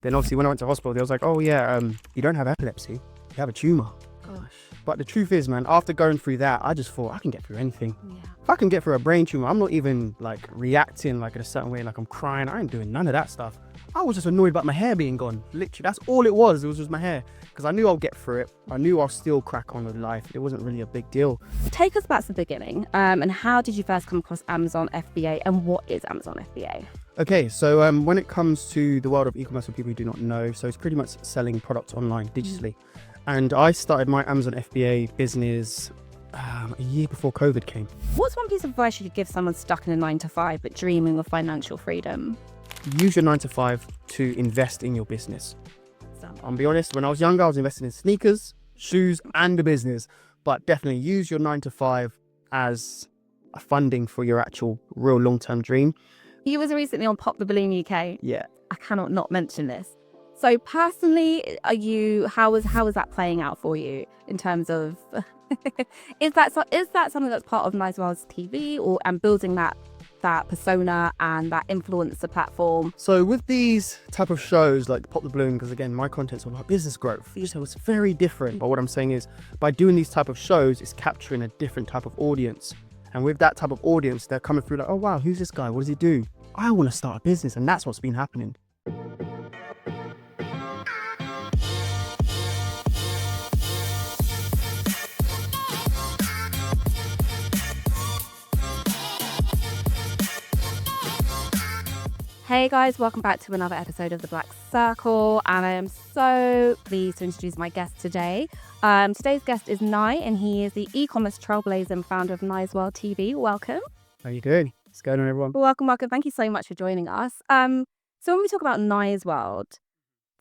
Then obviously when I went to hospital, they was like, oh yeah, you don't have epilepsy, you have a tumor. Gosh. But the truth is, man, after going through that, I just thought I can get through anything. Yeah. If I can get through a brain tumor, I'm not even like reacting like in a certain way, like I'm crying. I ain't doing none of that stuff. I was just annoyed about my hair being gone. Literally, that's all it was. It was just my hair. Because I knew I'll get through it. I knew I'll still crack on with life. It wasn't really a big deal. Take us back to the beginning. And how did you first come across Amazon FBA, and what is Amazon FBA? Okay, so when it comes to the world of e-commerce for people who do not know, so it's pretty much selling products online digitally. And I started my Amazon FBA business a year before COVID came. What's one piece of advice you could give someone stuck in a 9-to-5 but dreaming of financial freedom? Use your 9-to-5 to invest in your business. So, I'll be honest, when I was younger, I was investing in sneakers, shoes, and a business. But definitely use your 9-to-5 as a funding for your actual real long-term dream. you was recently on Pop the Balloon UK. Yeah. I cannot not mention this. So personally, how is that playing out for you in terms of is that something that's part of NyesWorldTV and building that persona and that influencer platform? So with these type of shows like Pop the Balloon, because again, my content's all about business growth, so it's very different. But what I'm saying is, by doing these type of shows, it's capturing a different type of audience. And with that type of audience, they're coming through like, oh wow, who's this guy? What does he do? I want to start a business. And that's what's been happening. Hey guys, welcome back to another episode of The Black Circle, and I am so pleased to introduce my guest today. Today's guest is Nye, and he is the e-commerce trailblazer and founder of NyesWorldTV. Welcome. How you doing? What's going on, everyone? Welcome. Thank you so much for joining us. So when we talk about NyesWorld,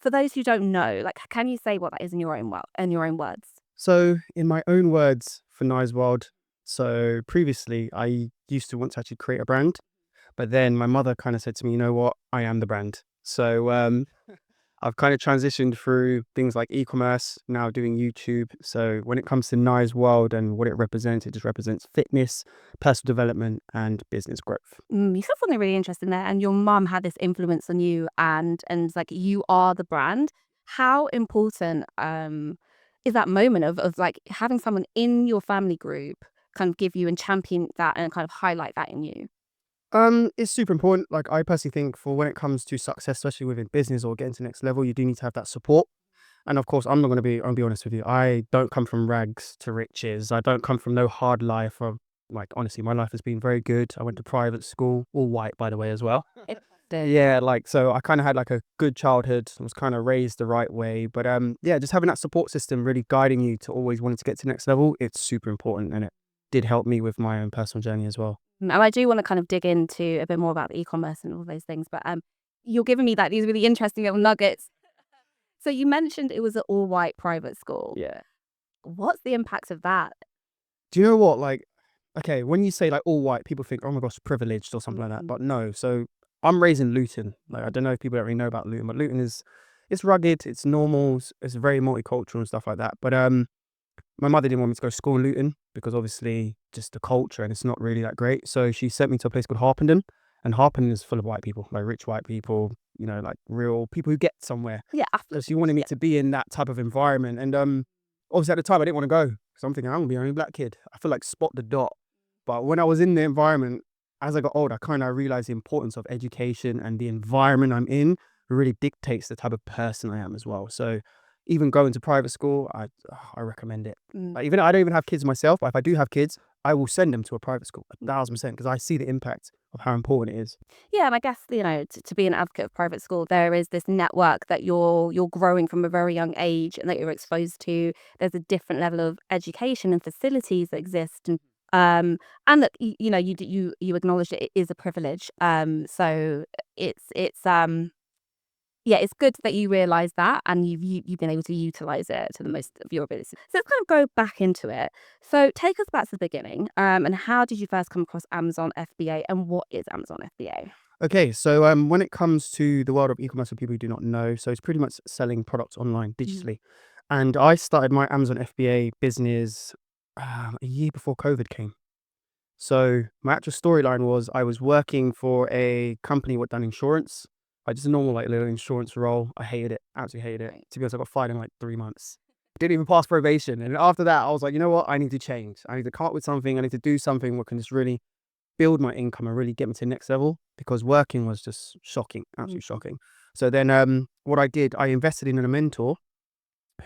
for those who don't know, like, can you say what that is in your own words? So in my own words for NyesWorld, so previously I used to want to actually create a brand. But then my mother kind of said to me, you know what, I am the brand. So I've kind of transitioned through things like e-commerce, now doing YouTube. So when it comes to NyesWorld and what it just represents fitness, personal development, and business growth. You said something really interesting there, and your mum had this influence on you, and like, you are the brand. How important is that moment of like having someone in your family group kind of give you and champion that and kind of highlight that in you? It's super important. Like I personally think for when it comes to success, especially within business or getting to the next level, you do need to have that support. And of course, I'll be honest with you. I don't come from rags to riches. I don't come from no hard life. Like, honestly, my life has been very good. I went to private school, all white, by the way, as well. Yeah, like, so I kind of had like a good childhood. I was kind of raised the right way. But yeah, just having that support system really guiding you to always wanting to get to the next level, it's super important. And it did help me with my own personal journey as well. And I do want to kind of dig into a bit more about the e-commerce and all those things, but you're giving me these really interesting little nuggets. So you mentioned it was an all-white private school. Yeah. What's the impact of that? Do you know what? Like, okay, when you say like all white, people think, oh my gosh, privileged or something like that. But no, so I'm raised in Luton. Like, I don't know if people don't really know about Luton, but Luton it's rugged, it's normal, it's very multicultural and stuff like that. But my mother didn't want me to go to school in Luton because obviously just the culture and it's not really that great. So she sent me to a place called Harpenden, and Harpenden is full of white people, like rich white people, you know, like real people who get somewhere. Yeah. So she wanted me to be in that type of environment. And obviously at the time I didn't want to go because I'm thinking I'm gonna be the only black kid. I feel like spot the dot. But when I was in the environment, as I got older, I kind of realized the importance of education, and the environment I'm in really dictates the type of person I am as well. So even going to private school, I recommend it. Like, even I don't even have kids myself, but if I do have kids, I will send them to a private school 1,000%, because I see the impact of how important it is. Yeah, and I guess, you know, to be an advocate of private school, there is this network that you're growing from a very young age and that you're exposed to. There's a different level of education and facilities that exist, and that you know you acknowledge that it is a privilege. So it's yeah, it's good that you realise that and you've been able to utilise it to the most of your ability. So let's kind of go back into it. So take us back to the beginning. And how did you first come across Amazon FBA, and what is Amazon FBA? Okay, so when it comes to the world of e-commerce for people who do not know, so it's pretty much selling products online digitally. And I started my Amazon FBA business a year before COVID came. So my actual storyline was I was working for a company what done insurance. Like just a normal like little insurance role. I hated it, absolutely hated it. Right. To be honest, I got fired in like 3 months. Didn't even pass probation. And after that, I was like, you know what? I need to change. I need to come up with something. I need to do something that can just really build my income and really get me to the next level, because working was just shocking, absolutely shocking. So then what I did, I invested in a mentor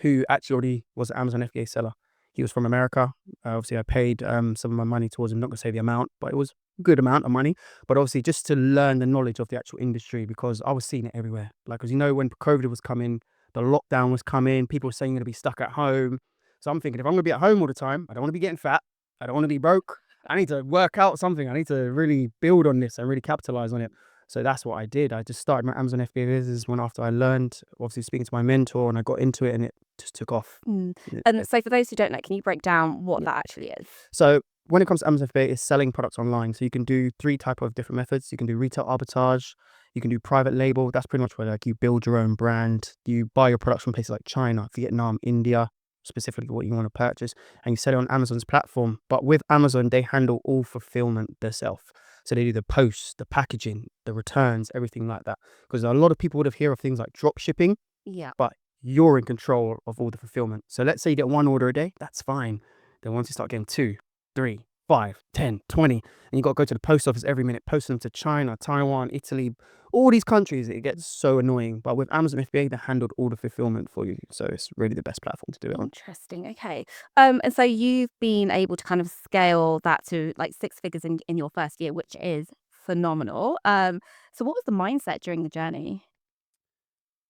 who actually already was an Amazon FBA seller. He was from America. Obviously, I paid some of my money towards him. Not going to say the amount, but it was a good amount of money. But obviously, just to learn the knowledge of the actual industry, because I was seeing it everywhere. Like, because when COVID was coming, the lockdown was coming, people were saying you're going to be stuck at home. So I'm thinking, if I'm going to be at home all the time, I don't want to be getting fat. I don't want to be broke. I need to work out something. I need to really build on this and really capitalize on it. So that's what I did. I just started my Amazon FBA business when after I learned, obviously speaking to my mentor, and I got into it and it just took off. And so for those who don't know, can you break down what that actually is? So when it comes to Amazon FBA, it's selling products online. So you can do 3 type of different methods. You can do retail arbitrage. You can do private label. That's pretty much where like you build your own brand. You buy your products from places like China, Vietnam, India, specifically what you want to purchase, and you sell it on Amazon's platform. But with Amazon, they handle all fulfillment themselves. So they do the posts, the packaging, the returns, everything like that. Because a lot of people would have heard of things like drop shipping, Yeah. but you're in control of all the fulfillment. So let's say you get 1 order a day, that's fine. Then once you start getting 2, 3, 5, 10, 20, and you got to go to the post office every minute, post them to China, Taiwan, Italy, all these countries, it gets so annoying. But with Amazon FBA, they handled all the fulfillment for you. So it's really the best platform to do it on. Interesting. Okay. And so you've been able to kind of scale that to like 6 figures in your first year, which is phenomenal. So what was the mindset during the journey?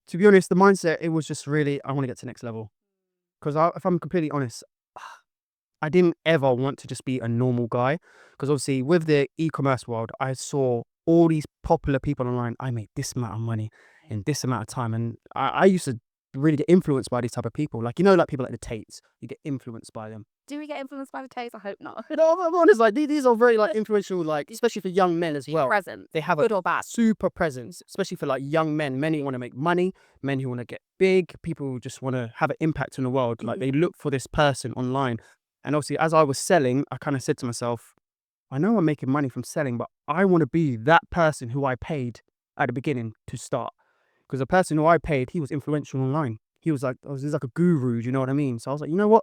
To be honest, the mindset, it was just really, I want to get to the next level. Because if I'm completely honest, I didn't ever want to just be a normal guy. Because obviously with the e-commerce world, I saw all these popular people online. I made this amount of money in this amount of time. And I used to really get influenced by these type of people. Like, like people like the Tates, you get influenced by them. Do we get influenced by the taste? I hope not. No, I'm honest, like these are very like influential, like especially for young men as well. Present. They have Good a or bad? super presence, especially for like young men who want to make money, men who want to get big, people who just want to have an impact in the world. Like they look for this person online. And obviously, as I was selling, I kind of said to myself, I know I'm making money from selling, but I want to be that person who I paid at the beginning to start. Because the person who I paid, he was influential online. He was like a guru, do you know what I mean? So I was like, you know what?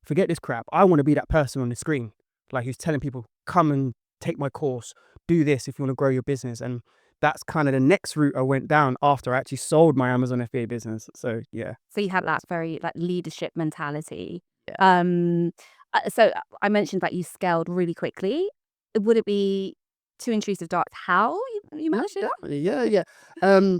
Forget this crap. I want to be that person on the screen. Like who's telling people, come and take my course, do this if you want to grow your business. And that's kind of the next route I went down after I actually sold my Amazon FBA business. So yeah. So you had that very like leadership mentality. Yeah. So I mentioned that you scaled really quickly. Would it be too intrusive to ask how you managed it? Yeah.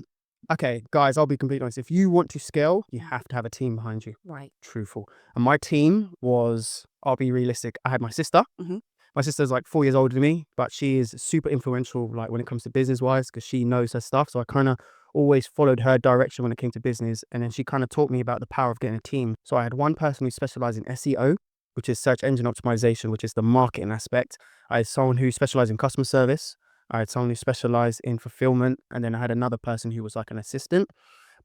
Okay, guys, I'll be completely honest. If you want to scale, you have to have a team behind you. Right. Truthful. And my team was, I'll be realistic. I had my sister. Mhm. My sister's like 4 years older than me, but she is super influential, like when it comes to business wise, because she knows her stuff. So I kind of always followed her direction when it came to business. And then she kind of taught me about the power of getting a team. So I had one person who specialized in SEO, which is search engine optimization, which is the marketing aspect. I had someone who specialized in customer service. I had someone who specialized in fulfillment. And then I had another person who was like an assistant.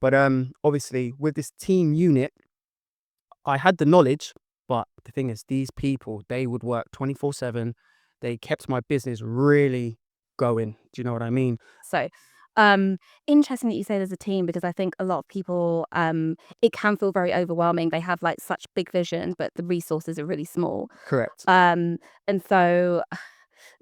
But obviously with this team unit, I had the knowledge, but the thing is, these people, they would work 24/7. They kept my business really going. Do you know what I mean? So, interesting that you say there's a team because I think a lot of people, it can feel very overwhelming. They have like such big vision, but the resources are really small. Correct. And so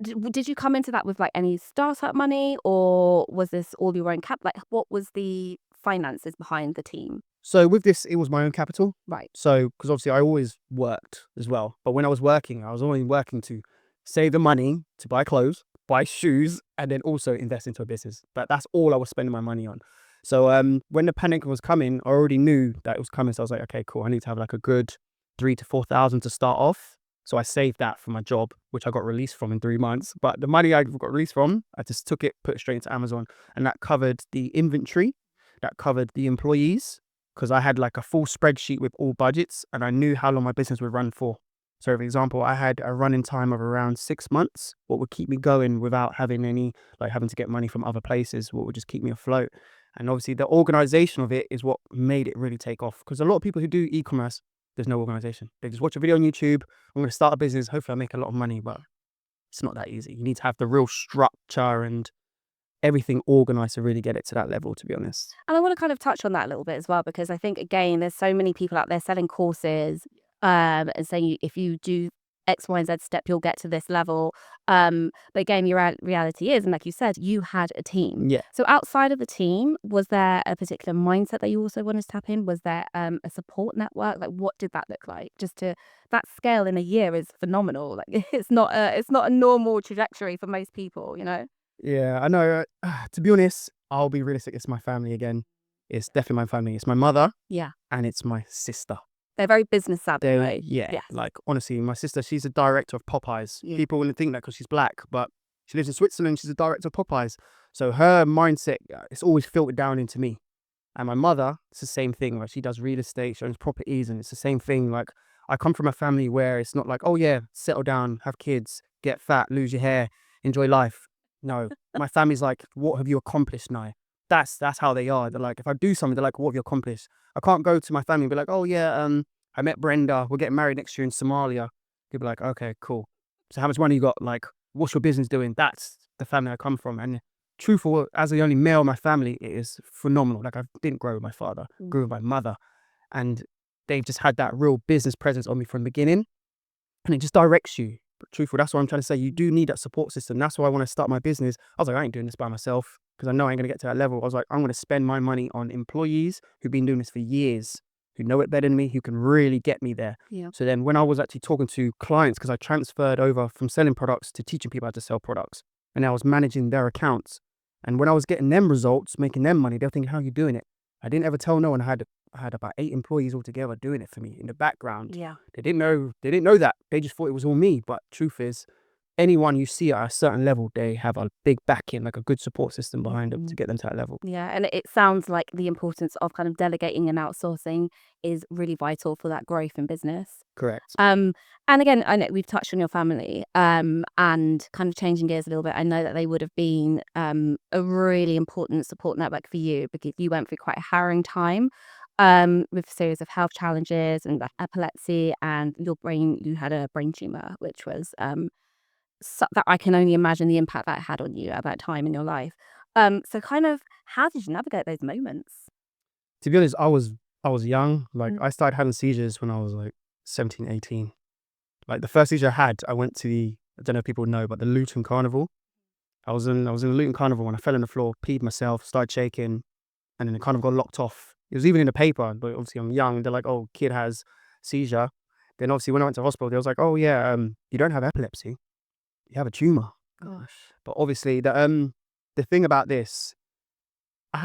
did you come into that with like any startup money or was this all your own cap? Like what was the finances behind the team? So with this, it was my own capital. Right. So, because obviously I always worked as well. But when I was working, I was only working to save the money to buy clothes, buy shoes, and then also invest into a business. But that's all I was spending my money on. So when the panic was coming, I already knew that it was coming. So I was like, okay, cool. I need to have like a good 3,000 to 4,000 to start off. So I saved that for my job, which I got released from in 3 months. But the money I got released from, I just took it, put it straight into Amazon. And that covered the inventory, that covered the employees, because I had like a full spreadsheet with all budgets and I knew how long my business would run for. So for example, I had a running time of around 6 months, what would keep me going without having any, like having to get money from other places, what would just keep me afloat. And obviously the organization of it is what made it really take off. Because a lot of people who do e-commerce, there's no organization. They just watch a video on YouTube. I'm going to start a business. Hopefully I make a lot of money, but it's not that easy. You need to have the real structure and everything organized to really get it to that level, to be honest. And I want to kind of touch on that a little bit as well, because I think, again, there's so many people out there selling courses, and saying if you do X, Y, and Z step, you'll get to this level. But again, your reality is, and like you said, you had a team. Yeah. So outside of the team, was there a particular mindset that you also wanted to tap in? Was there a support network? Like, what did that look like? Just to that scale in a year is phenomenal. Like, it's not a normal trajectory for most people, you know? Yeah, I know. To be honest, I'll be realistic. It's my family again. It's definitely my family. It's my mother Yeah. and it's my sister. They're very business savvy, right? Yeah, Yes. like honestly, my sister, she's a director of Popeyes. Yeah. People wouldn't think that because she's black, but she lives in Switzerland. She's a director of Popeyes. So her mindset, it's always filtered down into me. And my mother, it's the same thing. Like she does real estate, she owns properties, and it's the same thing. Like I come from a family where it's not like, oh yeah, settle down, have kids, get fat, lose your hair, enjoy life. No, my family's like, what have you accomplished now? That's how they are. They're like, if I do something, they're like, what have you accomplished? I can't go to my family and be like, oh yeah, I met Brenda. We're getting married next year in Somalia. They'd be like, okay, cool. So how much money you got? Like, what's your business doing? That's the family I come from. And truthful, as the only male in my family, it is phenomenal. Like I didn't grow with my father, grew with my mother, and they've just had that real business presence on me from the beginning, and it just directs you. But truthful, that's what I'm trying to say. You do need that support system. That's why when I start my business, I was like, I ain't doing this by myself because I know I ain't gonna get to that level. I was like, I'm gonna spend my money on employees who've been doing this for years, who know it better than me, who can really get me there. Yeah. So then when I was actually talking to clients, because I transferred over from selling products to teaching people how to sell products, and I was managing their accounts. And when I was getting them results, making them money, they're thinking, how are you doing it? I didn't ever tell no one. I had about 8 employees altogether doing it for me in the background. Yeah. They didn't know that. They just thought it was all me. But truth is, anyone you see at a certain level, they have a big backing, like a good support system behind them to get them to that level. Yeah, and it sounds like the importance of kind of delegating and outsourcing is really vital for that growth in business. Correct. And again, I know we've touched on your family, and kind of changing gears a little bit. I know that they would have been a really important support network for you because you went through quite a harrowing time, with a series of health challenges and like epilepsy, and you had a brain tumor, which was that I can only imagine the impact that had on you at that time in your life. So kind of how did you navigate those moments? To be honest, I was young. Like Mm. I started having seizures when I was like 17, 18. Like the first seizure I had, I went to I don't know if people know, but the Luton Carnival. I was in the Luton Carnival when I fell on the floor, peed myself, started shaking, and then it kind of got locked off. It was even in the paper, but obviously I'm young. They're like, oh, kid has seizure. Then obviously when I went to hospital, they was like, oh yeah, you don't have epilepsy, you have a tumor. Gosh. But obviously the thing about this,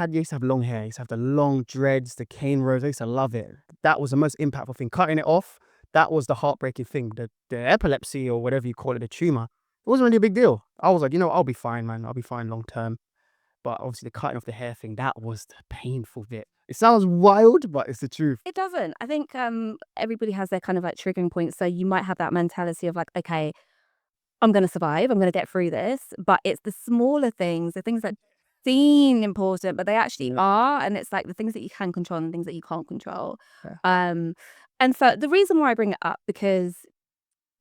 used to have long hair. I used to have the long dreads, the cane rows. I used to love it. That was the most impactful thing. Cutting it off, that was the heartbreaking thing. The epilepsy or whatever you call it, the tumor, it wasn't really a big deal. I was like, I'll be fine, man. I'll be fine long term. But obviously the cutting off the hair thing, that was the painful bit. It sounds wild, but it's the truth. It doesn't. I think everybody has their kind of like triggering points. So you might have that mentality of like, okay, I'm going to survive. I'm going to get through this. But it's the smaller things, the things that seem important, but they actually Yeah. are. And it's like the things that you can control and things that you can't control. Yeah. And so the reason why I bring it up, because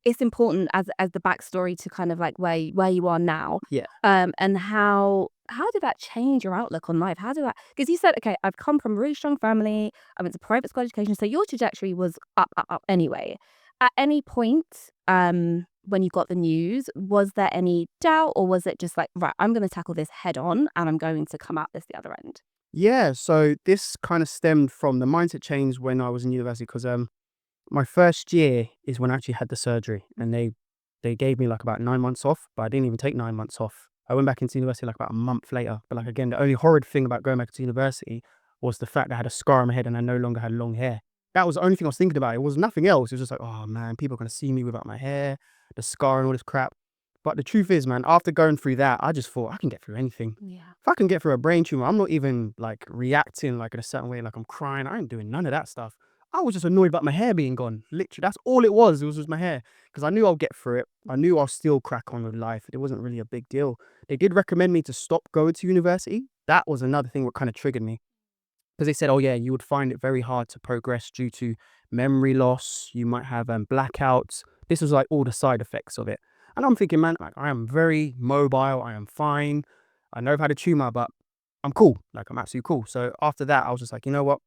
it's important as the backstory to kind of like where you are now. Yeah. And how did that change your outlook on life? How did that, because you said, okay, I've come from a really strong family. I went to private school education. So your trajectory was up, up, up anyway. At any point, when you got the news, was there any doubt, or was it just like, right, I'm going to tackle this head on and I'm going to come out this the other end? Yeah. So this kind of stemmed from the mindset change when I was in university because my first year is when I actually had the surgery, and they gave me like about 9 months off, but I didn't even take 9 months off. I went back into university like about a month later. But like again, the only horrid thing about going back to university was the fact that I had a scar on my head and I no longer had long hair. That was the only thing I was thinking about. It was nothing else. It was just like, oh man, people are gonna see me without my hair, the scar and all this crap. But the truth is, man, after going through that, I just thought I can get through anything. Yeah. If I can get through a brain tumor, I'm not even like reacting like in a certain way, like I'm crying. I ain't doing none of that stuff. I was just annoyed about my hair being gone. Literally, that's all it was. It was just my hair. Because I knew I'll get through it. I knew I'll still crack on with life. It wasn't really a big deal. They did recommend me to stop going to university. That was another thing what kind of triggered me. Because they said, oh yeah, you would find it very hard to progress due to memory loss. You might have blackouts. This was like all the side effects of it. And I'm thinking, man, like I am very mobile. I am fine. I know I've had a tumor, but I'm cool. Like, I'm absolutely cool. So after that, I was just like, you know what?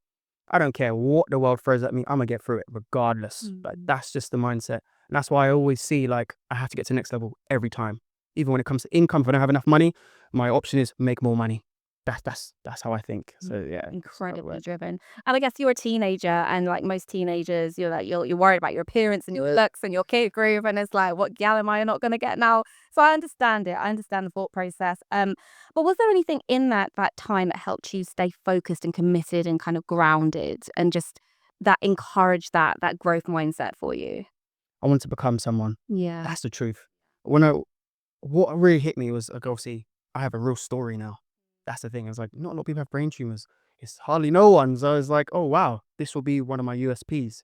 I don't care what the world throws at me. I'm gonna get through it regardless. Like, that's just the mindset. And that's why I always see, like, I have to get to the next level every time. Even when it comes to income, if I don't have enough money, my option is make more money. That's how I think. So yeah, that's how it Incredibly works. driven. And I guess you're a teenager, and like most teenagers, you're like you're worried about your appearance and your looks and your cute groove, and it's like, what gal am I not going to get now? So I understand it. I understand the thought process. But was there anything in that time that helped you stay focused and committed and kind of grounded, and just that encouraged that growth mindset for you? I want to become someone. Yeah. That's the truth. When I What really hit me was, like, obviously, I have a real story now. That's the thing. I was like, not a lot of people have brain tumors. It's hardly no one. So I was like, oh wow, this will be one of my USPs.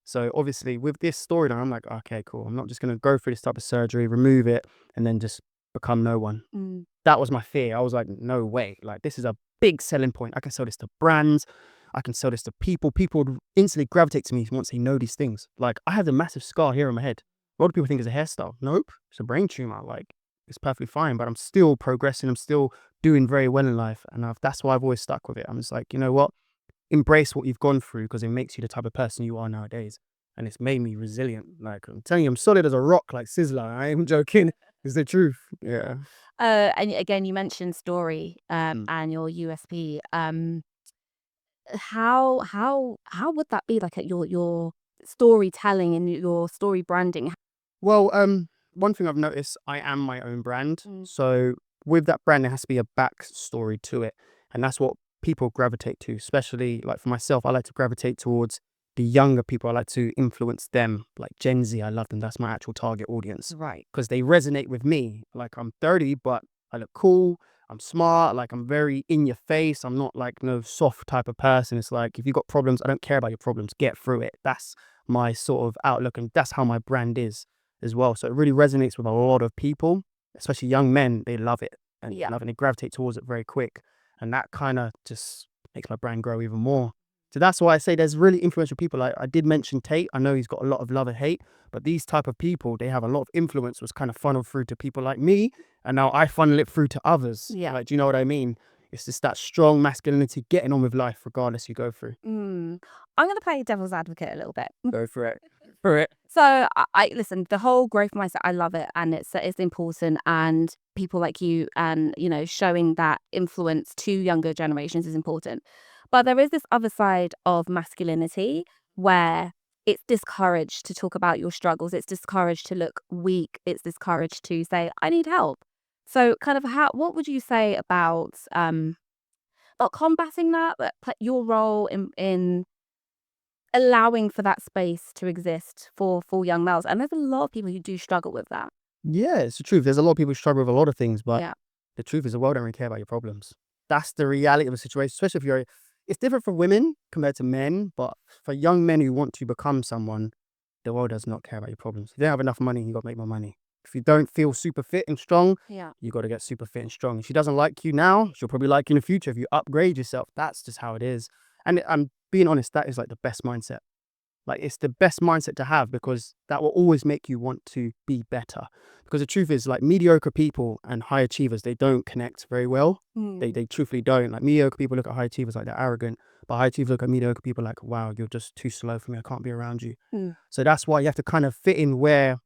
So obviously, with this story now, I'm like, okay, cool. I'm not just gonna go through this type of surgery, remove it, and then just become no one. Mm. That was my fear. I was like, no way. Like, this is a big selling point. I can sell this to brands. I can sell this to people. People would instantly gravitate to me once they know these things. Like, I have a massive scar here on my head. A lot of people think it's a hairstyle. Nope, it's a brain tumor. Like, it's perfectly fine, but I'm still progressing. I'm still doing very well in life. And that's why I've always stuck with it. I'm just like, you know what? Embrace what you've gone through because it makes you the type of person you are nowadays. And it's made me resilient. Like, I'm telling you, I'm solid as a rock, like Sizzler. I am joking. It's the truth. Yeah. And again, you mentioned story Mm. and your USP. How would that be like at your storytelling and your story branding? Well, one thing I've noticed, I am my own brand. Mm. So with that brand, there has to be a backstory to it. And that's what people gravitate to, especially like for myself, I like to gravitate towards the younger people. I like to influence them, like Gen Z. I love them. That's my actual target audience Right. because they resonate with me. Like, I'm 30, but I look cool. I'm smart. Like, I'm very in your face. I'm not like no soft type of person. It's like, if you got problems, I don't care about your problems. Get through it. That's my sort of outlook. And that's how my brand is as well. So it really resonates with a lot of people, especially young men. They love it and Yeah. love it. And they gravitate towards it very quick. And that kind of just makes my brand grow even more. So that's why I say there's really influential people. Like, I did mention Tate. I know he's got a lot of love and hate, but these type of people, they have a lot of influence was kind of funneled through to people like me. And now I funnel it through to others. Yeah. Like, do you know what I mean? It's just that strong masculinity getting on with life regardless you go through. I'm going to play devil's advocate a little bit. Go for it. For it. So I listen. The whole growth mindset, I love it, and it's important. And people like you, and showing that influence to younger generations is important. But there is this other side of masculinity where it's discouraged to talk about your struggles. It's discouraged to look weak. It's discouraged to say, "I need help." So, kind of, what would you say about combating that? Your role in allowing for that space to exist for young males. And there's a lot of people who do struggle with that. Yeah, it's the truth. There's a lot of people who struggle with a lot of things, but Yeah. the truth is the world don't really care about your problems. That's the reality of the situation, especially if you're, it's different for women compared to men, but for young men who want to become someone, the world does not care about your problems. If you don't have enough money, you got to make more money. If you don't feel super fit and strong, Yeah. you got to get super fit and strong. If she doesn't like you now, she'll probably like you in the future if you upgrade yourself. That's just how it is. And I'm being honest, that is like the best mindset. Like, it's the best mindset to have because that will always make you want to be better. Because the truth is, like, mediocre people and high achievers, they don't connect very well. They truthfully don't. Like, mediocre people look at high achievers like they're arrogant, but high achievers look at mediocre people like, wow, you're just too slow for me. I can't be around you. Mm. So that's why you have to kind of fit in where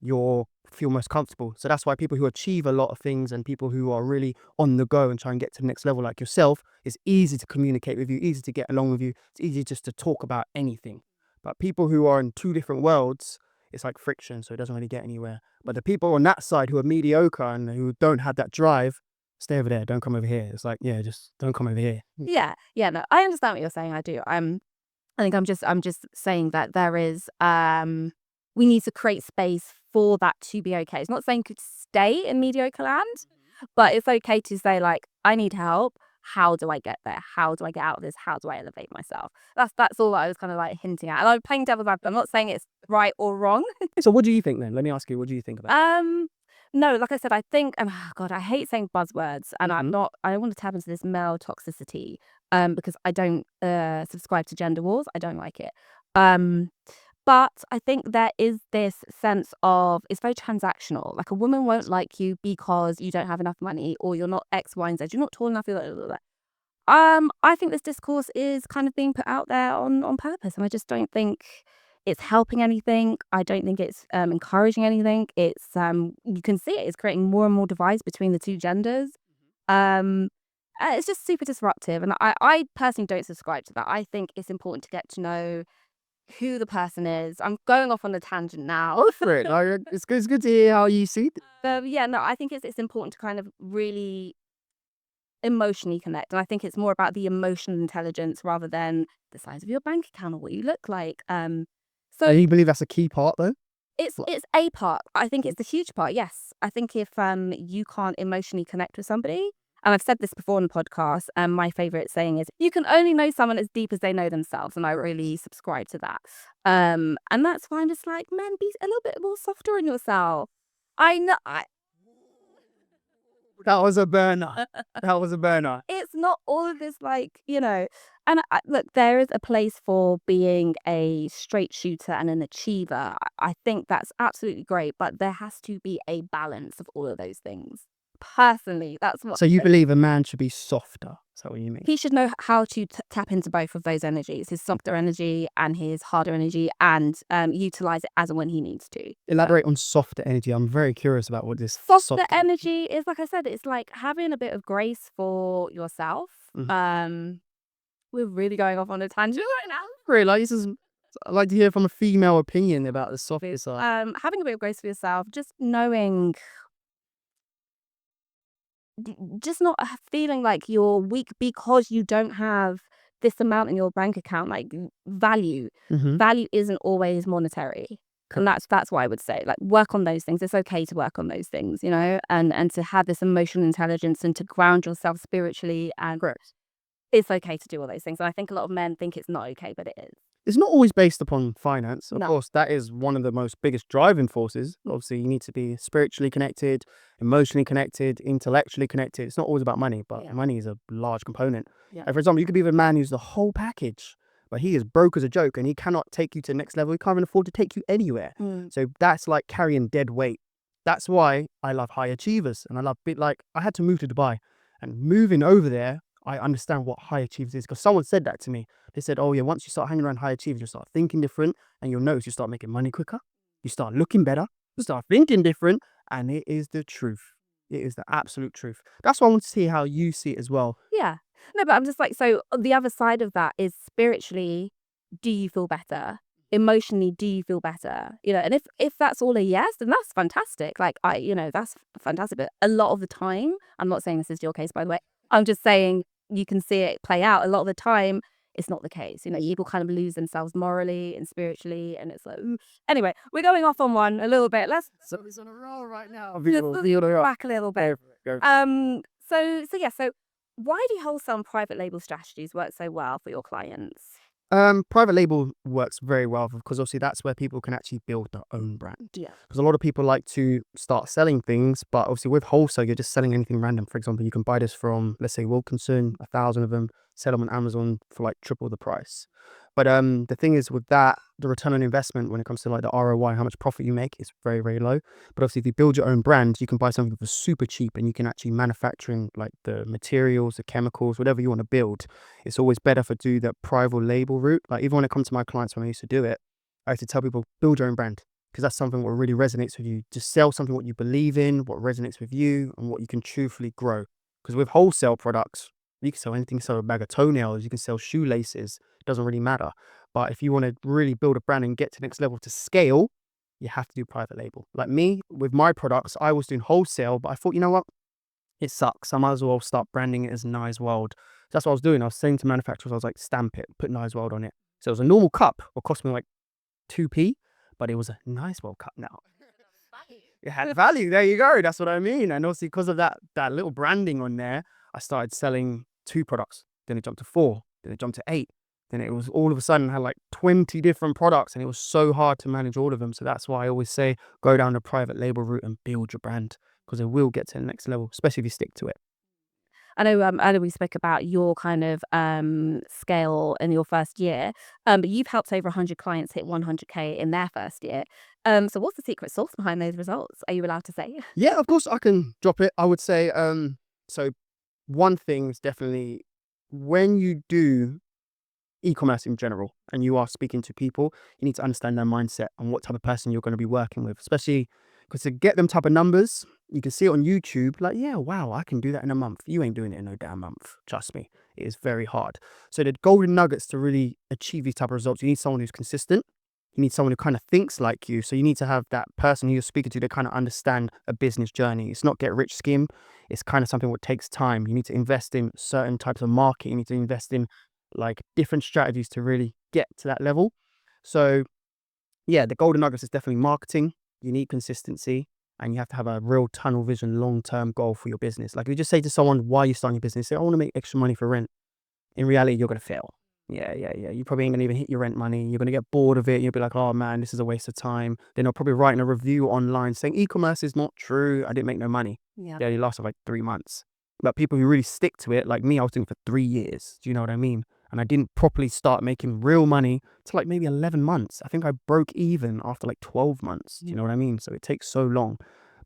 you feel most comfortable. So that's why people who achieve a lot of things and people who are really on the go and try and get to the next level like yourself, it's easy to communicate with you, easy to get along with you. It's easy just to talk about anything. But people who are in two different worlds, it's like friction, so it doesn't really get anywhere. But the people on that side who are mediocre and who don't have that drive, stay over there. Don't come over here. It's like, yeah, just don't come over here. Yeah. Yeah. No, I understand what you're saying. I do. I think I'm just saying that there is we need to create space for that to be okay. It's not saying you could stay in mediocre land, but it's okay to say, like, I need help. How do I get there? How do I get out of this? How do I elevate myself? That's all I was kind of like hinting at. And I'm playing devil's advocate. I'm not saying it's right or wrong. So what do you think then? Let me ask you, what do you think about No, like I said, I think, and God, I hate saying buzzwords, and Mhm. I don't want to tap into this male toxicity, because I don't subscribe to gender wars. I don't like it. Um, But I think there is this sense of it's very transactional. Like a woman won't like you because you don't have enough money or you're not X, Y, and Z. You're not tall enough. You're like, I think this discourse is kind of being put out there on purpose, and I just don't think it's helping anything. I don't think it's encouraging anything. It's you can see it is creating more and more divides between the two genders. Um, it's just super disruptive, and I personally don't subscribe to that. I think it's important to get to know who the person is. I'm going off on a tangent now. Great. Like, it's good to hear how you see it. Yeah, no, I think it's important to kind of really emotionally connect, and I think it's more about the emotional intelligence rather than the size of your bank account or what you look like. So And you believe that's a key part, though? it's a part. I think it's a huge part. Yes, I think if you can't emotionally connect with somebody, and I've said this before on the podcast, my favorite saying is you can only know someone as deep as they know themselves, and I really subscribe to that. And that's why I'm just like, man, be a little bit more softer on yourself. I know. That was a burner. That was a burner. It's not all of this, like, and look, there is a place for being a straight shooter and an achiever. I think that's absolutely great, but there has to be a balance of all of those things. Personally, that's what So you believe a man should be softer? Is that what you mean? he should know how to tap into both of those energies, his softer energy and his harder energy, and utilize it as and when he needs to. Elaborate on softer energy. I'm very curious about what this Softer energy is, like I said, it's like having a bit of grace for yourself. We're really going off on a tangent right now. Really, like, this is. I'd like to hear from a female opinion about the softer side. Having a bit of grace for yourself, just knowing, just not feeling like you're weak because you don't have this amount in your bank account. Like value isn't always monetary. And that's what I would say. Like, work on those things. It's okay to work on those things, and to have this emotional intelligence and to ground yourself spiritually, and it's okay to do all those things. And I think a lot of men think it's not okay, but it is. It's not always based upon finance. Of No. course, that is one of the most biggest driving forces. Obviously, you need to be spiritually connected, emotionally connected, intellectually connected. It's not always about money, but Yeah. money is a large component. Yeah. Like, for example, you could be with a man who's the whole package, but he is broke as a joke and he cannot take you to the next level. He can't even afford to take you anywhere. So that's like carrying dead weight. That's why I love high achievers, and I love I had to move to Dubai, and moving over there, I understand what high achievers is, because someone said that to me. They said, oh yeah, once you start hanging around high achievers, you start thinking different, and you'll notice you start making money quicker, you start looking better, you start thinking different, and it is the truth. It is the absolute truth. That's why I want to see how you see it as well. Yeah. No, but I'm just like, so the other side of that is spiritually, do you feel better? Emotionally, do you feel better? And if that's all a yes, then that's fantastic. Like that's fantastic. But a lot of the time, I'm not saying this is your case, by the way. I'm just saying you can see it play out. A lot of the time, it's not the case. People kind of lose themselves morally and spiritually, and it's like, ooh. Anyway, we're going off on one a little bit. Let's So he's on a roll right now. back a little bit. Go. So why do wholesale and private label strategies work so well for your clients? Private label works very well because obviously that's where people can actually build their own brand. Yeah. Because a lot of people like to start selling things, but obviously with wholesale, you're just selling anything random. For example, you can buy this from, let's say, Wilkinson, 1,000 of them, sell them on Amazon for like triple the price. But the thing is with that, the return on investment when it comes to like the ROI, how much profit you make, is very, very low. But obviously if you build your own brand, you can buy something for super cheap, and you can actually manufacturing like the materials, the chemicals, whatever you want to build. It's always better to do the private label route. Like even when it comes to my clients, when I used to do it, I used to tell people, build your own brand, because that's something what really resonates with you. Just sell something what you believe in, what resonates with you, and what you can truthfully grow. Because with wholesale products, you can sell anything. You can sell a bag of toenails, you can sell shoelaces, it doesn't really matter. But if you want to really build a brand and get to the next level to scale, you have to do private label. Like me, with my products, I was doing wholesale, but I thought, you know what? It sucks. I might as well start branding it as NyesWorld. So that's what I was doing. I was saying to manufacturers, I was like, stamp it, put NyesWorld on it. So it was a normal cup, what cost me like 2p, but it was a NyesWorld cup now. It had value. There you go. That's what I mean. And obviously because of that little branding on there, I started selling 2 products. Then it jumped to 4. Then it jumped to 8. Then it was all of a sudden had like 20 different products, and it was so hard to manage all of them. So that's why I always say go down the private label route and build your brand, because it will get to the next level, especially if you stick to it. I know earlier we spoke about your kind of scale in your first year, but you've helped over 100 clients hit 100K in their first year. So what's the secret sauce behind those results? Are you allowed to say? Yeah, of course I can drop it. I would say, so one thing is definitely when you do e-commerce in general and you are speaking to people, you need to understand their mindset and what type of person you're going to be working with, especially because to get them type of numbers, you can see it on YouTube, like, yeah, wow, I can do that in a month. You ain't doing it in no damn month. Trust me, it is very hard. So the golden nuggets to really achieve these type of results, you need someone who's consistent. You need someone who kind of thinks like you. So you need to have that person who you're speaking to kind of understand a business journey. It's not get rich scheme. It's kind of something that takes time. You need to invest in certain types of market. You need to invest in like different strategies to really get to that level. So yeah, the golden nuggets is definitely marketing. You need consistency and you have to have a real tunnel vision, long-term goal for your business. Like if you just say to someone, why are you starting your business? Say, I want to make extra money for rent. In reality, you're going to fail. Yeah. You probably ain't going to even hit your rent money. You're going to get bored of it. You'll be like, oh man, this is a waste of time. Then they'll probably write in a review online saying e-commerce is not true. I didn't make no money. Yeah. They only lasted like 3 months. But people who really stick to it, like me, I was doing it for 3 years. Do you know what I mean? And I didn't properly start making real money till like maybe 11 months. I think I broke even after like 12 months. Do you know what I mean? So it takes so long.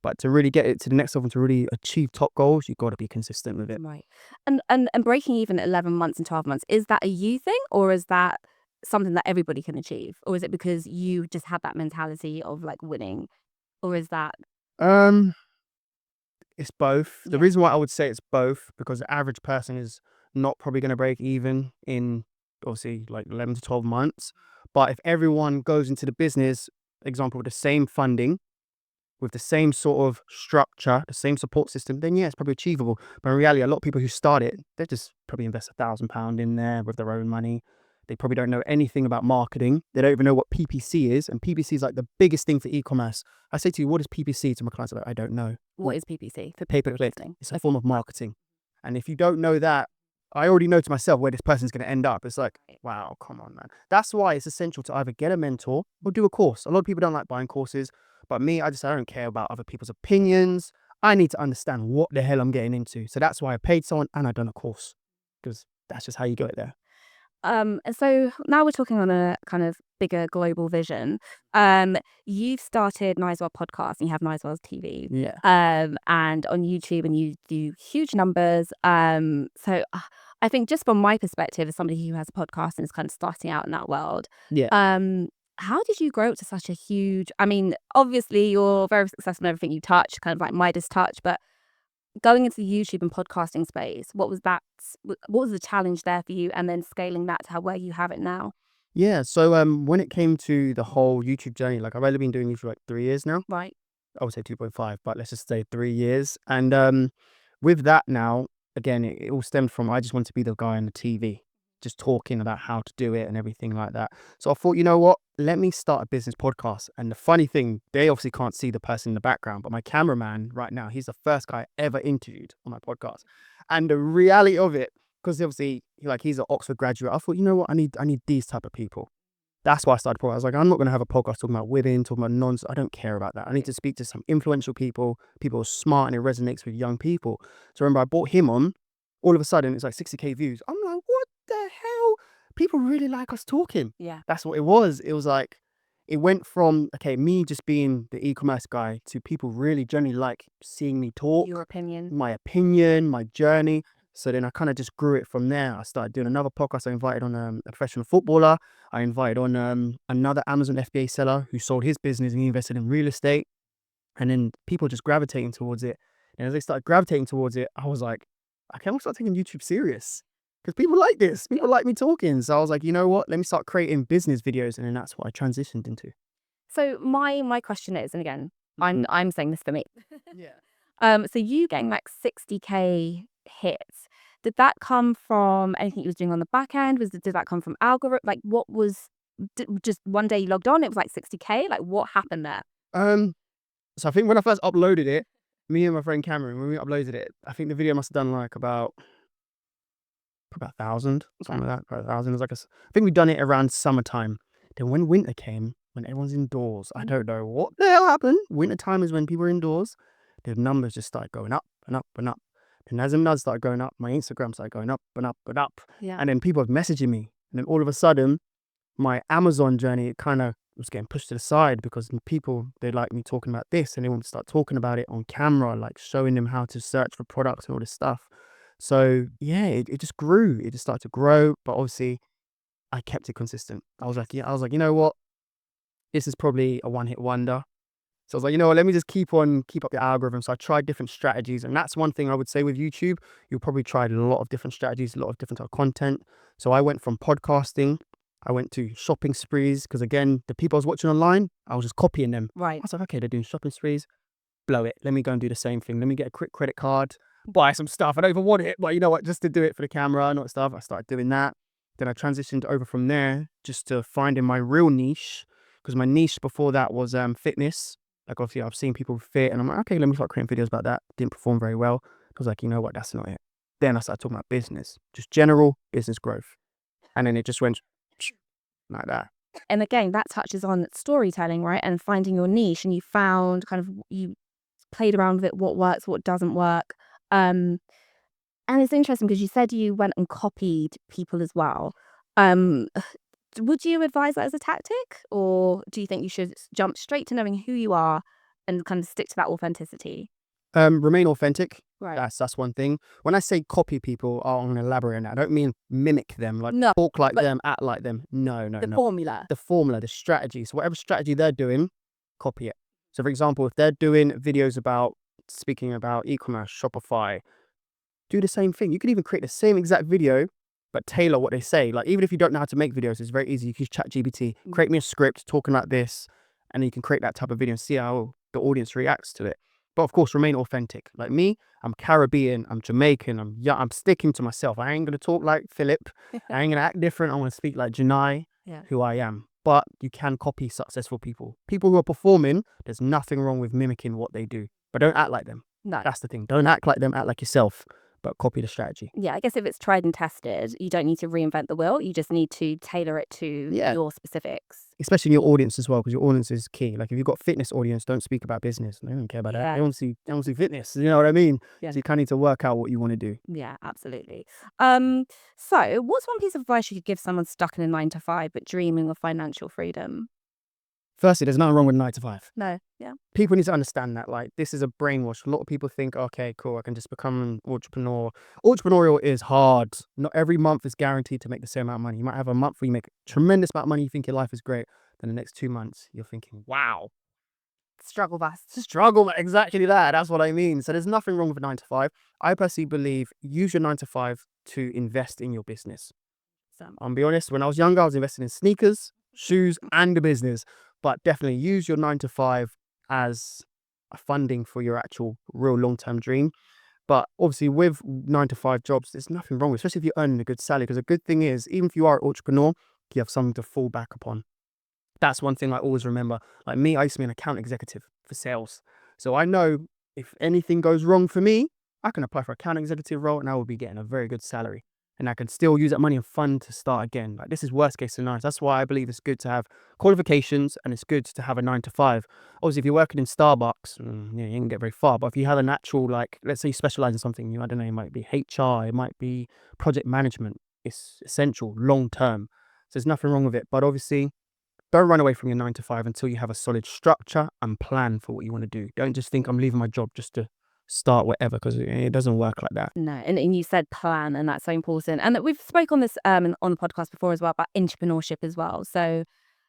But to really get it to the next level, to really achieve top goals, you've got to be consistent with it. Right. And breaking even at 11 months and 12 months, is that a you thing or is that something that everybody can achieve? Or is it because you just have that mentality of like winning? Or is that Um, It's both. The Yeah. reason why I would say it's both, because the average person is not probably going to break even in obviously like 11 to 12 months. But if everyone goes into the business, example, with the same funding, with the same sort of structure, the same support system, then yeah, it's probably achievable. But in reality, a lot of people who start it, they just probably invest £1,000 in there with their own money. They probably don't know anything about marketing. They don't even know what PPC is. And PPC is like the biggest thing for e-commerce. I say to you, what is PPC? To my clients, like, I don't know. What is PPC for Pay per people click. listening? It's a form of marketing. And if you don't know that, I already know to myself where this person's going to end up. It's like, wow, come on, man. That's why it's essential to either get a mentor or do a course. A lot of people don't like buying courses, but me, I don't care about other people's opinions. I need to understand what the hell I'm getting into. So that's why I paid someone and I've done a course, because that's just how you get there. And so now we're talking on a kind of bigger global vision. You've started NyesWorld podcast and you have NyesWorldTV. Yeah. And on YouTube and you do huge numbers. I think just from my perspective as somebody who has a podcast and is kind of starting out in that world, Yeah. how did you grow up to such a huge, I mean, obviously you're very successful in everything you touch, kind of like Midas touch, but going into the YouTube and podcasting space, what was the challenge there for you? And then scaling that to where you have it now? Yeah. So when it came to the whole YouTube journey, like I've only been doing this for like 3 years now. Right. I would say 2.5, but let's just say 3 years. And with that now, again, it all stemmed from I just wanted to be the guy on the TV, just talking about how to do it and everything like that. So I thought, you know what? Let me start a business podcast. And the funny thing, they obviously can't see the person in the background, but my cameraman right now, he's the first guy I ever interviewed on my podcast. And the reality of it, because obviously he's an Oxford graduate, I thought, you know what? I need these type of people. That's why I started. I was like, I'm not going to have a podcast talking about women, talking about nonsense. I don't care about that. I need to speak to some influential people. People are smart and it resonates with young people. So remember, I brought him on. All of a sudden, it's like 60K views. I'm like, what the hell? People really like us talking. Yeah. That's what it was. It was like, it went from, okay, me just being the e-commerce guy to people really generally like seeing me talk, Your opinion. my opinion, my journey. So then I kind of just grew it from there. I started doing another podcast. I invited on a professional footballer. I invited on another Amazon FBA seller who sold his business and he invested in real estate. And then people just gravitating towards it. And as they started gravitating towards it, I was like, I can start taking YouTube serious because people like this. People like me talking. So I was like, you know what? Let me start creating business videos. And then that's what I transitioned into. So my question is, and again, I'm saying this for me. Yeah. So you getting like 60K hits, did that come from anything you was doing on the back end? Did that come from algorithm? Like what was just one day you logged on, it was like 60K? Like what happened there? So I think when I first uploaded it, me and my friend Cameron, when we uploaded it, I think the video must have done like about 1,000, something like that. About 1,000. It was like I think we'd done it around summertime. Then when winter came, when everyone's indoors, I don't know what the hell happened. Winter time is when people are indoors. The numbers just started going up and up and up. And as the nuds started going up, my Instagram started going up and up and up. Yeah. And then people were messaging me. And then all of a sudden, my Amazon journey kind of was getting pushed to the side because people, they like me talking about this and they want to start talking about it on camera, like showing them how to search for products and all this stuff. So yeah, it just grew. It just started to grow. But obviously, I kept it consistent. I was like, you know what? This is probably a one-hit wonder. So I was like, you know what, let me just keep up the algorithm. So I tried different strategies. And that's one thing I would say with YouTube. You'll probably try a lot of different strategies, a lot of different type of content. So I went from podcasting, I went to shopping sprees, because again, the people I was watching online, I was just copying them. I Right. was like, okay, they're doing shopping sprees, blow it. Let me go and do the same thing. Let me get a quick credit card, buy some stuff. I don't even want it, but you know what, just to do it for the camera and all that stuff. I started doing that. Then I transitioned over from there just to finding my real niche, because my niche before that was fitness. Like obviously I've seen people fit and I'm like, okay, let me start creating videos about that. Didn't perform very well. I was like, you know what, that's not it. Then I started talking about business, just general business growth. And then it just went like that. And again, that touches on storytelling, right? And finding your niche. And you found kind of, you played around with it, what works, what doesn't work. And it's interesting because you said you went and copied people as well. Um, would you advise that as a tactic, or do you think you should jump straight to knowing who you are and kind of stick to that authenticity? Remain authentic. Right. That's one thing. When I say copy people, I'm going to elaborate on that. I don't mean mimic them, like No, talk like but them, act like them. No, the no. formula. The formula, the strategy. So whatever strategy they're doing, copy it. So for example, if they're doing videos about speaking about e-commerce, Shopify, do the same thing. You can even create the same exact video, but tailor what they say. Like even if you don't know how to make videos, it's very easy. You can use ChatGPT, create me a script talking like this, and then you can create that type of video and see how the audience reacts to it. But of course, remain authentic. Like me, I'm Caribbean, I'm Jamaican, I'm sticking to myself. I ain't gonna talk like Philip. I ain't gonna act different. I want to speak like Janai, Yeah. who I am. But you can copy successful people. People who are performing, there's nothing wrong with mimicking what they do. But don't act like them. No. That's the thing. Don't act like them, act like yourself, but copy the strategy. Yeah, I guess if it's tried and tested, you don't need to reinvent the wheel. You just need to tailor it to Yeah. your specifics. Especially in your audience as well, because your audience is key. Like if you've got fitness audience, don't speak about business. They don't care about that. Yeah. They want to see fitness. You know what I mean? Yeah. So you kind of need to work out what you want to do. Yeah, absolutely. So what's one piece of advice you could give someone stuck in a 9 to 5 but dreaming of financial freedom? Firstly, there's nothing wrong with 9 to 5. No. Yeah. People need to understand that, like, this is a brainwash. A lot of people think, okay, cool, I can just become an entrepreneur. Entrepreneurial is hard. Not every month is guaranteed to make the same amount of money. You might have a month where you make a tremendous amount of money, you think your life is great. Then the next 2 months, you're thinking, wow, Struggle bus. struggle, exactly that. That's what I mean. So there's nothing wrong with a 9 to 5. I personally believe use your 9 to 5 to invest in your business. I'll be honest, when I was younger, I was investing in sneakers, shoes, and a business. But definitely use your 9 to 5 as a funding for your actual real long-term dream. But obviously with 9 to 5 jobs, there's nothing wrong with it, especially if you're earning a good salary. Because a good thing is, even if you are an entrepreneur, you have something to fall back upon. That's one thing I always remember. Like me, I used to be an account executive for sales. So I know if anything goes wrong for me, I can apply for account executive role and I will be getting a very good salary. And I can still use that money and fund to start again. Like this is worst case scenario. That's why I believe it's good to have qualifications and it's good to have a 9 to 5. Obviously, if you're working in Starbucks, you ain't gonna get very far. But if you have a natural, like, let's say you specialize in something, I don't know, it might be HR, it might be project management. It's essential long term. So there's nothing wrong with it. But obviously, don't run away from your 9 to 5 until you have a solid structure and plan for what you want to do. Don't just think I'm leaving my job just to start whatever, because it doesn't work like that. No, and you said plan, and that's so important. And we've spoke on this on the podcast before as well about entrepreneurship as well. So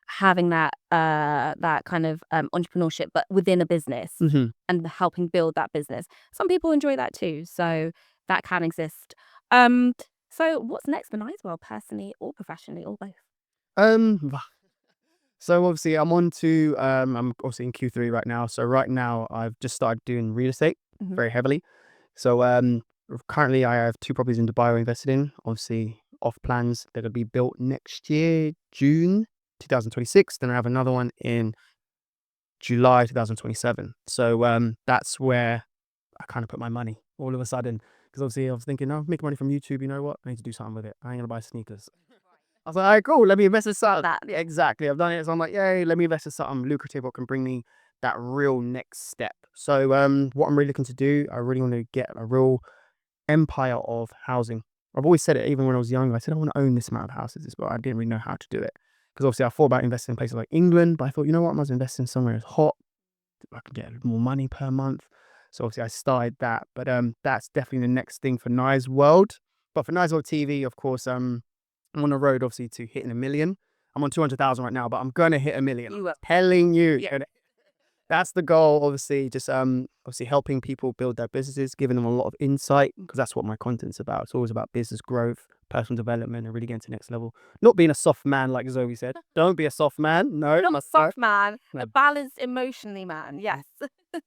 having that that kind of entrepreneurship, but within a business and helping build that business. Some people enjoy that too, so that can exist. So what's next for NyesWorld, personally or professionally or both? So obviously I'm obviously in Q3 right now. So right now I've just started doing real estate very heavily. So currently I have 2 properties in Dubai I invested in. Obviously off plans, they're gonna be built next year, June 2026. Then I have another one in July 2027. So that's where I kind of put my money all of a sudden. Because obviously I was thinking, oh, I'm making money from YouTube, you know what? I need to do something with it. I ain't gonna buy sneakers. I was like, all right, cool, let me invest in something. Yeah, exactly. I've done it. So I'm like, yay, let me invest in something lucrative what can bring me that real next step. So what I'm really looking to do, I really want to get a real empire of housing. I've always said it, even when I was younger. I said I want to own this amount of houses, but I didn't really know how to do it. Because obviously I thought about investing in places like England, but I thought, you know what, I must invest in somewhere that's hot. I can get more money per month. So obviously I started that. But that's definitely the next thing for NyesWorld. But for NyesWorld TV, of course, I'm on the road obviously to hitting 1 million. I'm on 200,000 right now, but I'm gonna hit 1 million. You will. Telling you. Yeah. And that's the goal, obviously, just obviously helping people build their businesses, giving them a lot of insight, because that's what my content's about. It's always about business growth, personal development, and really getting to the next level. Not being a soft man, like Zoe said. Don't be a soft man. No, Not a soft man, No. a balanced emotionally man. Yes.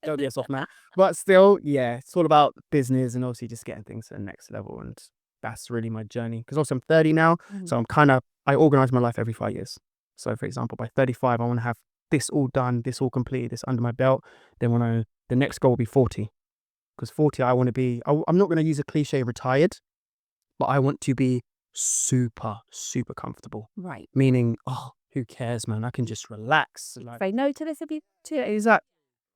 don't be a soft man. But still, yeah, it's all about business and obviously just getting things to the next level. And that's really my journey. Because also I'm 30 now, so I organize my life every 5 years. So for example, by 35, I want to have this all done, this all completed, this under my belt. Then the next goal will be 40. Because 40, I want to be, I'm not going to use a cliche retired, but I want to be super, super comfortable. Right. Meaning, oh, who cares, man? I can just relax. Like, Say no to this if you to it. exactly.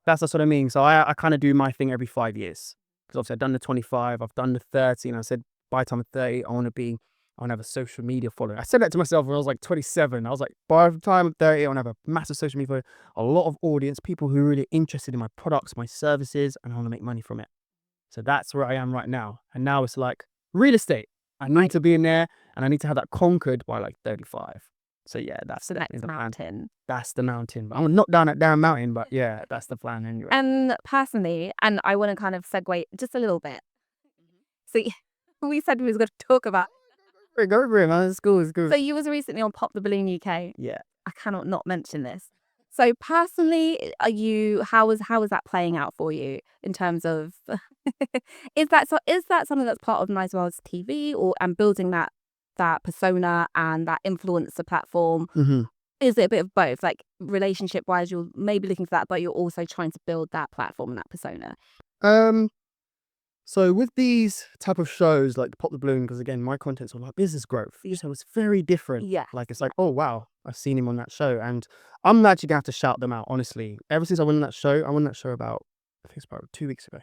That's what I mean. So I kind of do my thing every 5 years. Because obviously I've done the 25, I've done the 30, and I said by the time I'm 30, I want to have a social media following. I said that to myself when I was like 27. I was like, by the time I'm 30, I want to have a massive social media following, a lot of audience, people who are really interested in my products, my services, and I want to make money from it. So that's where I am right now. And now it's like real estate. I need to be in there, and I need to have that conquered by like 35. So yeah, that's The definitely next the plan. mountain. That's the mountain. But I'm gonna knock down that damn mountain. But yeah, that's the plan anyway. And personally, and I want to kind of segue just a little bit. So we said we was going to talk about. Go for it, man. It's cool. It's cool. So you was recently on Pop the Balloon UK. Yeah. I cannot not mention this. So personally, how is that playing out for you in terms of is that something that's part of NyesWorld's TV and building that persona and that influencer platform? Mm-hmm. Is it a bit of both? Like relationship wise, you're maybe looking for that, but you're also trying to build that platform and that persona. So with these type of shows like Pop the Balloon, because again, my content's all about business growth. So it's very different. Yeah. Like it's like, oh wow, I've seen him on that show, and I'm actually gonna have to shout them out. Honestly, ever since I went on that show, about I think it's about 2 weeks ago.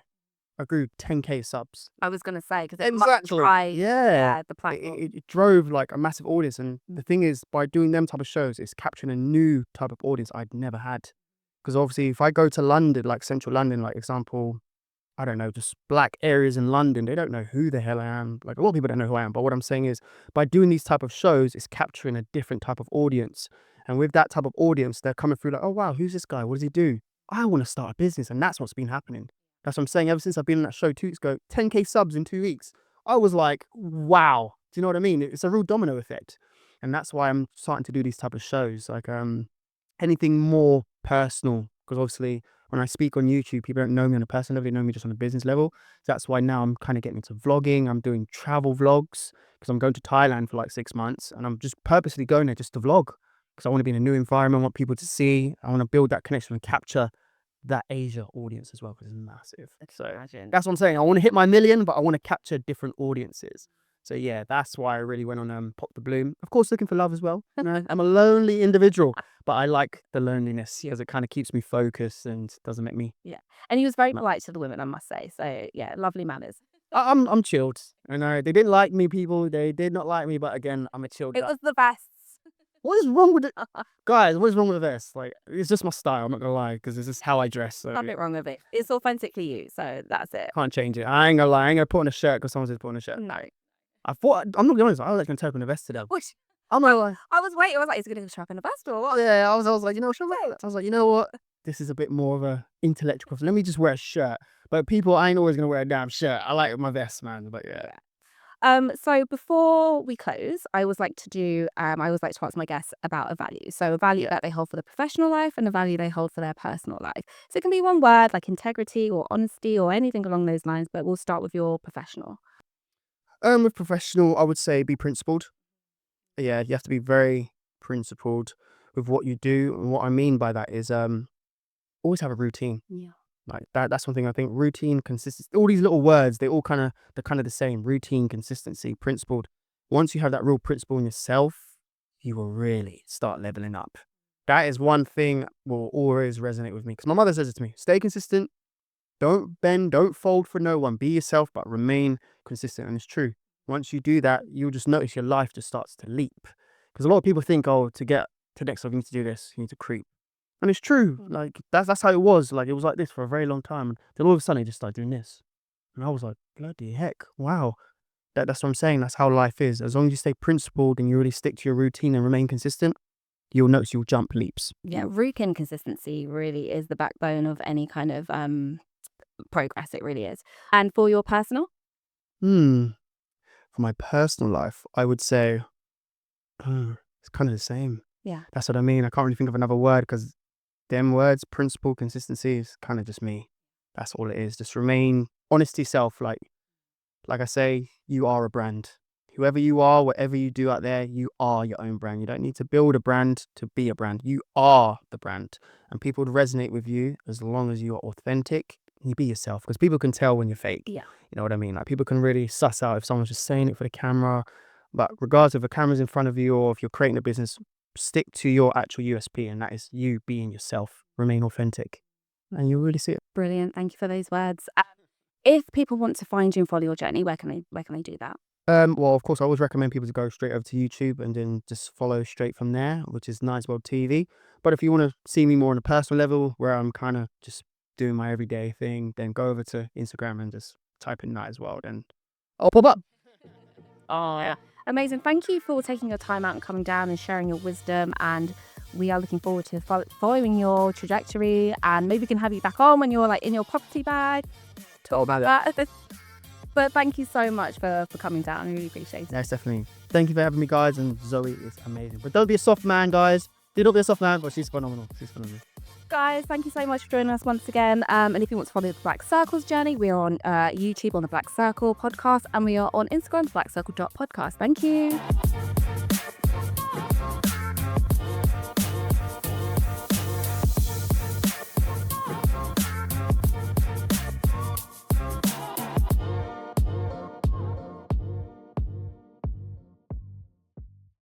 I grew 10K subs. I was gonna say because Yeah, the platform. it drove like a massive audience, and the thing is, by doing them type of shows, it's capturing a new type of audience I'd never had. Because obviously, if I go to London, like central London, like example, I don't know, just black areas in London, they don't know who the hell I am. Like a lot of people don't know who I am. But what I'm saying is, by doing these type of shows, it's capturing a different type of audience. And with that type of audience, they're coming through like, oh wow, who's this guy? What does he do? I want to start a business, and that's what's been happening. That's what I'm saying. Ever since I've been on that show 2 weeks ago, 10K subs in 2 weeks. I was like, wow. Do you know what I mean? It's a real domino effect. And that's why I'm starting to do these type of shows. Like anything more personal. Because obviously when I speak on YouTube, people don't know me on a personal level, they know me just on a business level. So that's why now I'm kind of getting into vlogging. I'm doing travel vlogs because I'm going to Thailand for like 6 months, and I'm just purposely going there just to vlog because I want to be in a new environment, I want people to see. I want to build that connection and capture that Asia audience as well, because it's massive. So that's what I'm saying. I want to hit my 1 million, but I want to capture different audiences. So yeah, that's why I really went on Pop the Bloom. Of course, looking for love as well. You know, I'm a lonely individual, but I like the loneliness because it kind of keeps me focused and doesn't make me. Yeah, and he was very polite to the women, I must say. So yeah, lovely manners. I'm chilled. You know, they didn't like me, people. They did not like me, but again, I'm a chilled It guy. was the best. What is wrong with it? Guys, what is wrong with this? Like, it's just my style, I'm not gonna lie, because this is how I dress. So Nothing wrong with it. It's authentically you, so that's it. can't change it. I ain't gonna lie. I ain't gonna put on a shirt because someone says put on a shirt. No. I'm not gonna be honest, I was like gonna take on a vest today. Which I'm not like, I was waiting. I was like, is he gonna go strap in a vest or what? yeah, I was like, you know, I was like, you know what? This is a bit more of a intellectual. Let me just wear a shirt. But people, I ain't always gonna wear a damn shirt. I like my vest, man. But yeah. So before we close, I always like to ask my guests about a value. So a value that they hold for their professional life and a value they hold for their personal life. So it can be one word like integrity or honesty or anything along those lines, but we'll start with your professional. With professional, I would say be principled. Yeah, you have to be very principled with what you do. And what I mean by that is always have a routine. Yeah. Like that's one thing I think. Routine, consistency, all these little words, they're kind of the same. Routine, consistency, principled. Once you have that real principle in yourself, you will really start leveling up. That is one thing will always resonate with me. Because my mother says it to me, stay consistent, Don't bend, don't fold for no one. Be yourself, but remain consistent. And it's true. Once you do that, you'll just notice your life just starts to leap. Because a lot of people think, oh, to get to next level, you need to do this, you need to creep. And it's true. Like that's how it was. Like it was like this for a very long time. And then all of a sudden, they just started doing this. And I was like, bloody heck, wow. That's what I'm saying. That's how life is. As long as you stay principled and you really stick to your routine and remain consistent, you'll notice you'll jump leaps. Yeah, routine consistency really is the backbone of any kind of progress. It really is. And for your personal? For my personal life, I would say it's kind of the same. Yeah. That's what I mean. I can't really think of another word because them words, principle, consistency, is kind of just me. That's all it is. Just remain honest to yourself. Like I say, you are a brand. Whoever you are, whatever you do out there, you are your own brand. You don't need to build a brand to be a brand. You are the brand. And people would resonate with you as long as you are authentic and you be yourself. Because people can tell when you're fake. Yeah. You know what I mean? Like people can really suss out if someone's just saying it for the camera. But regardless if a camera's in front of you or if you're creating a business, stick to your actual USP, and that is you being yourself. Remain authentic. And you'll really see it. Brilliant. Thank you for those words. If people want to find you and follow your journey, where can they do that? Well, of course, I always recommend people to go straight over to YouTube and then just follow straight from there, which is NyesWorldTV. But if you want to see me more on a personal level, where I'm kind of just doing my everyday thing, then go over to Instagram and just type in NyesWorld and I'll pop up. Oh, yeah. Amazing. Thank you for taking your time out and coming down and sharing your wisdom. And we are looking forward to following your trajectory. And maybe we can have you back on when you're like in your property bag. Talk about that. But thank you so much for coming down. I really appreciate it. Yes, definitely. Thank you for having me, guys. And Zoe is amazing. But don't be a soft man, guys. Do not be a soft man, but she's phenomenal. She's phenomenal. Guys, thank you so much for joining us once again. And if you want to follow the Black Circle's journey, we are on YouTube on the Black Circle podcast, and we are on Instagram, blackcircle.podcast. Thank you.